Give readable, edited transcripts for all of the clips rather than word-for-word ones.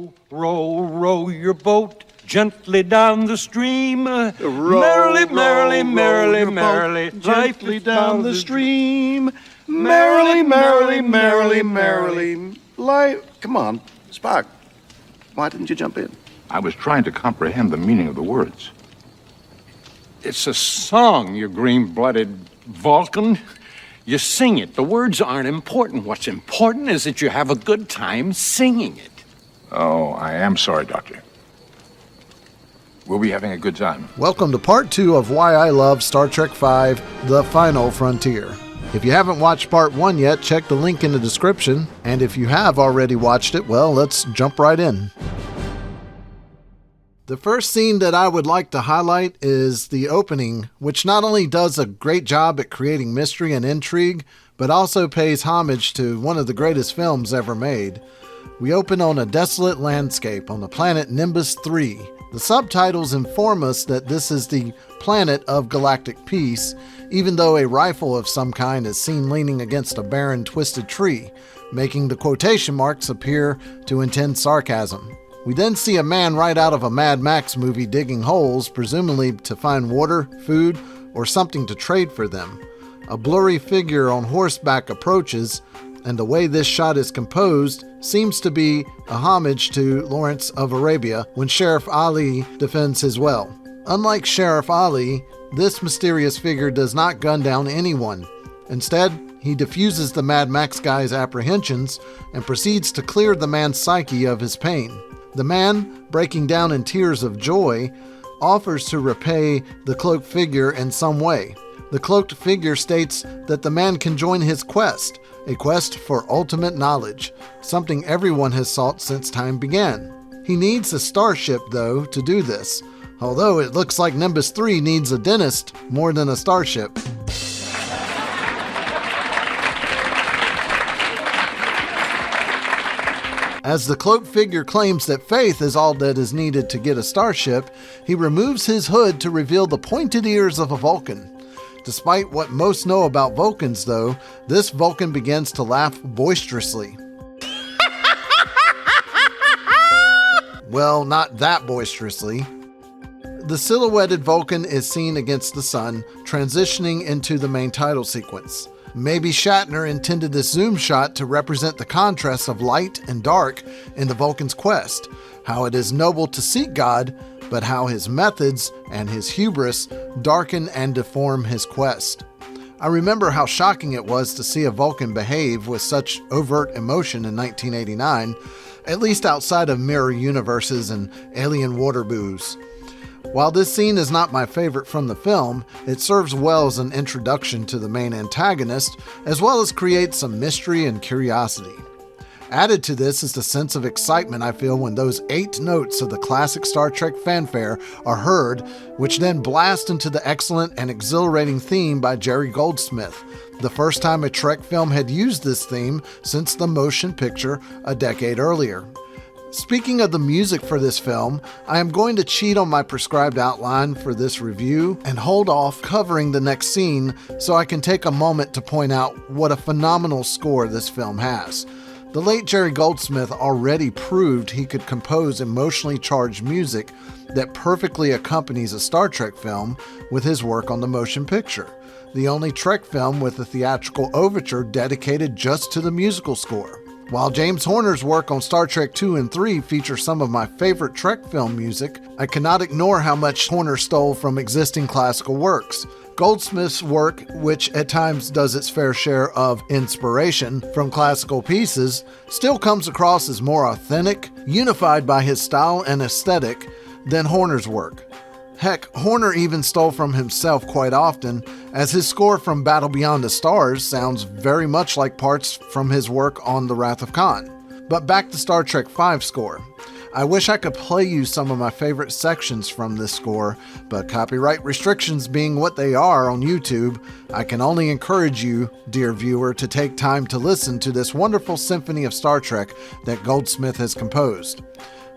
Row, row, row your boat gently down the stream. Row, merrily, row, merrily, row merrily, your merrily, boat gently life down the stream. Merrily, merrily, merrily, merrily. Come on, Spock. Why didn't you jump in? I was trying to comprehend the meaning of the words. It's a song, you green-blooded Vulcan. You sing it. The words aren't important. What's important is that you have a good time singing it. Oh, I am sorry, Doctor. We'll be having a good time. Welcome to part 2 of Why I Love Star Trek V, The Final Frontier. If you haven't watched part 1 yet, check the link in the description. And if you have already watched it, well, let's jump right in. The first scene that I would like to highlight is the opening, which not only does a great job at creating mystery and intrigue, but also pays homage to one of the greatest films ever made. We open on a desolate landscape on the planet Nimbus 3. The subtitles inform us that this is the planet of galactic peace, even though a rifle of some kind is seen leaning against a barren, twisted tree, making the quotation marks appear to intend sarcasm. We then see a man right out of a Mad Max movie digging holes, presumably to find water, food, or something to trade for them. A blurry figure on horseback approaches, and the way this shot is composed seems to be a homage to Lawrence of Arabia when Sheriff Ali defends his well. Unlike Sheriff Ali, this mysterious figure does not gun down anyone. Instead, he diffuses the Mad Max guy's apprehensions and proceeds to clear the man's psyche of his pain. The man, breaking down in tears of joy, offers to repay the cloaked figure in some way. The cloaked figure states that the man can join his quest, a quest for ultimate knowledge, something everyone has sought since time began. He needs a starship, though, to do this, although it looks like Nimbus 3 needs a dentist more than a starship. As the cloaked figure claims that faith is all that is needed to get a starship, he removes his hood to reveal the pointed ears of a Vulcan. Despite what most know about Vulcans, though, this Vulcan begins to laugh boisterously. Well, not that boisterously. The silhouetted Vulcan is seen against the sun, transitioning into the main title sequence. Maybe Shatner intended this zoom shot to represent the contrast of light and dark in the Vulcan's quest, how it is noble to seek God, but how his methods and his hubris darken and deform his quest. I remember how shocking it was to see a Vulcan behave with such overt emotion in 1989, at least outside of mirror universes and alien water boos. While this scene is not my favorite from the film, it serves well as an introduction to the main antagonist, as well as creates some mystery and curiosity. Added to this is the sense of excitement I feel when those 8 notes of the classic Star Trek fanfare are heard, which then blast into the excellent and exhilarating theme by Jerry Goldsmith, the first time a Trek film had used this theme since the motion picture a decade earlier. Speaking of the music for this film, I am going to cheat on my prescribed outline for this review and hold off covering the next scene so I can take a moment to point out what a phenomenal score this film has. The late Jerry Goldsmith already proved he could compose emotionally charged music that perfectly accompanies a Star Trek film with his work on the motion picture, the only Trek film with a theatrical overture dedicated just to the musical score. While James Horner's work on Star Trek 2 and 3 features some of my favorite Trek film music, I cannot ignore how much Horner stole from existing classical works. Goldsmith's work, which at times does its fair share of inspiration from classical pieces, still comes across as more authentic, unified by his style and aesthetic, than Horner's work. Heck, Horner even stole from himself quite often, as his score from Battle Beyond the Stars sounds very much like parts from his work on The Wrath of Khan. But back to Star Trek V score. I wish I could play you some of my favorite sections from this score, but copyright restrictions being what they are on YouTube, I can only encourage you, dear viewer, to take time to listen to this wonderful symphony of Star Trek that Goldsmith has composed.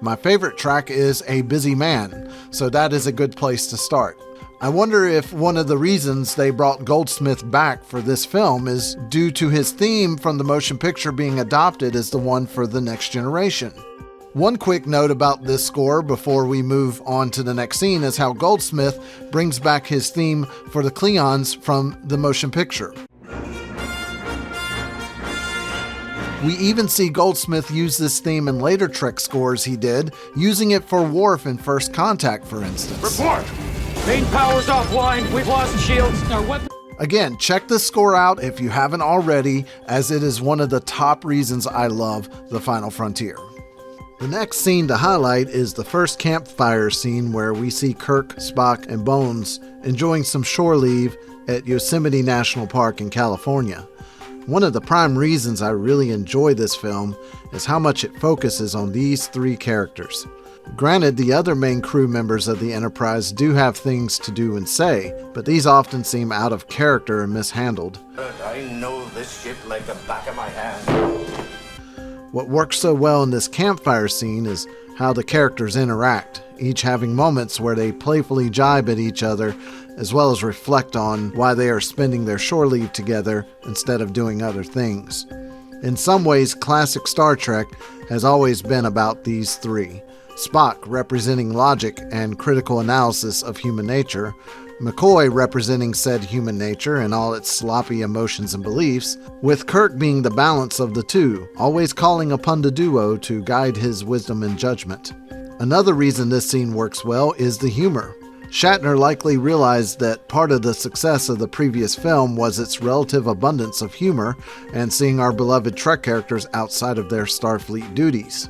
My favorite track is A Busy Man, so that is a good place to start. I wonder if one of the reasons they brought Goldsmith back for this film is due to his theme from the motion picture being adopted as the one for The Next Generation. One quick note about this score before we move on to the next scene is how Goldsmith brings back his theme for the Cleons from the motion picture. We even see Goldsmith use this theme in later Trek scores he did, using it for Worf in First Contact, for instance. Report! Main power's offline. We've lost shields. Our weapon. Again, check this score out if you haven't already, as it is one of the top reasons I love The Final Frontier. The next scene to highlight is the first campfire scene where we see Kirk, Spock, and Bones enjoying some shore leave at Yosemite National Park in California. One of the prime reasons I really enjoy this film is how much it focuses on these three characters. Granted, the other main crew members of the Enterprise do have things to do and say, but these often seem out of character and mishandled. I know this ship like the back of my hand. What works so well in this campfire scene is how the characters interact, each having moments where they playfully jibe at each other, as well as reflect on why they are spending their shore leave together instead of doing other things. In some ways, classic Star Trek has always been about these three. Spock representing logic and critical analysis of human nature, McCoy representing said human nature and all its sloppy emotions and beliefs, with Kirk being the balance of the two, always calling upon the duo to guide his wisdom and judgment. Another reason this scene works well is the humor. Shatner likely realized that part of the success of the previous film was its relative abundance of humor and seeing our beloved Trek characters outside of their Starfleet duties.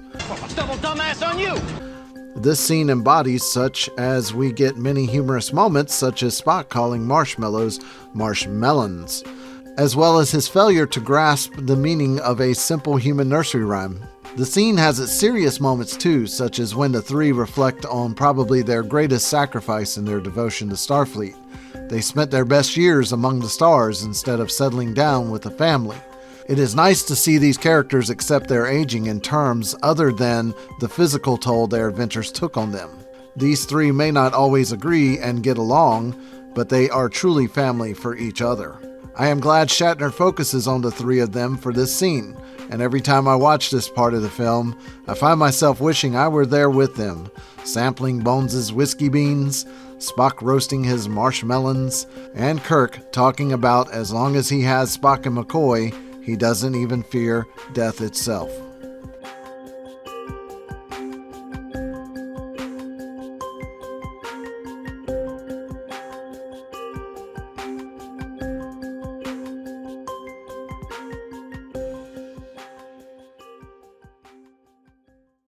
Double dumbass on you. This scene embodies such as we get many humorous moments, such as Spock calling marshmallows marshmelons, as well as his failure to grasp the meaning of a simple human nursery rhyme. The scene has its serious moments too, such as when the three reflect on probably their greatest sacrifice in their devotion to Starfleet. They spent their best years among the stars instead of settling down with a family. It is nice to see these characters accept their aging in terms other than the physical toll their adventures took on them. These three may not always agree and get along, but they are truly family for each other. I am glad Shatner focuses on the three of them for this scene, and every time I watch this part of the film, I find myself wishing I were there with them, sampling Bones' whiskey beans, Spock roasting his marshmelons, and Kirk talking about as long as he has Spock and McCoy, he doesn't even fear death itself.